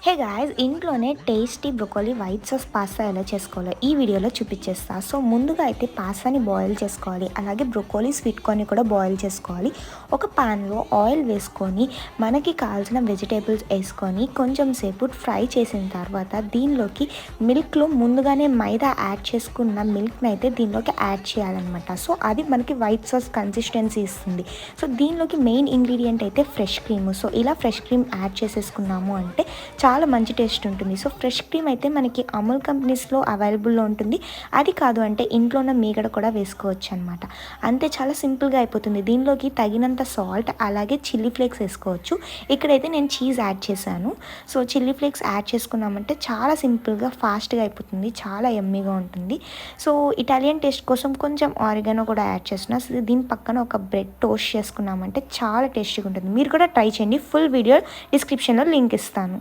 Hey guys, ఇంట్లోనే tasty broccoli white sauce pasta ఎలా చేసుకోవాలో ఈ వీడియోలో చూపించేస్తా. సో ముందుగా అయితే పాస్తాని బాయిల్ చేసుకోవాలి, అలాగే బ్రొకోలీ స్వీట్ కార్న్ కూడా బాయిల్ చేసుకోవాలి. ఒక పాన్లో ఆయిల్ వేసుకొని మనకి కావాల్సిన వెజిటేబుల్స్ వేసుకొని కొంచెం సేపు ఫ్రై చేసిన తర్వాత దీనిలోకి మిల్క్లో ముందుగానే మైదా యాడ్ చేసుకున్న మిల్క్ని అయితే దీనిలోకి యాడ్ చేయాలన్నమాట. సో అది మనకి వైట్ సాస్ కన్సిస్టెన్సీ ఇస్తుంది. సో దీనిలోకి మెయిన్ ఇంగ్రీడియంట్ అయితే ఫ్రెష్ క్రీమ్. సో ఇలా ఫ్రెష్ క్రీమ్ యాడ్ చేసేసుకున్నాము అంటే చాలా మంచి టేస్ట్ ఉంటుంది. సో ఫ్రెష్ క్రీమ్ అయితే మనకి అమూల్ కంపెనీస్లో అవైలబుల్లో ఉంటుంది. అది కాదు అంటే ఇంట్లో ఉన్న మీగడ కూడా వేసుకోవచ్చు అనమాట. అంతే, చాలా సింపుల్గా అయిపోతుంది. దీనిలోకి తగినంత సాల్ట్ అలాగే చిల్లీ ఫ్లేక్స్ వేసుకోవచ్చు. ఇక్కడైతే నేను చీజ్ యాడ్ చేశాను. సో చిల్లీ ఫ్లేక్స్ యాడ్ చేసుకున్నామంటే చాలా సింపుల్గా ఫాస్ట్గా అయిపోతుంది, చాలా యమ్మీగా ఉంటుంది. సో ఇటాలియన్ టేస్ట్ కోసం కొంచెం ఆరిగానో కూడా యాడ్ చేస్తున్నా. సో దీని పక్కన ఒక బ్రెడ్ టోస్ట్ చేసుకున్నామంటే చాలా టేస్టీగా ఉంటుంది. మీరు కూడా ట్రై చేయండి. ఫుల్ వీడియో డిస్క్రిప్షన్లో లింక్ ఇస్తాను.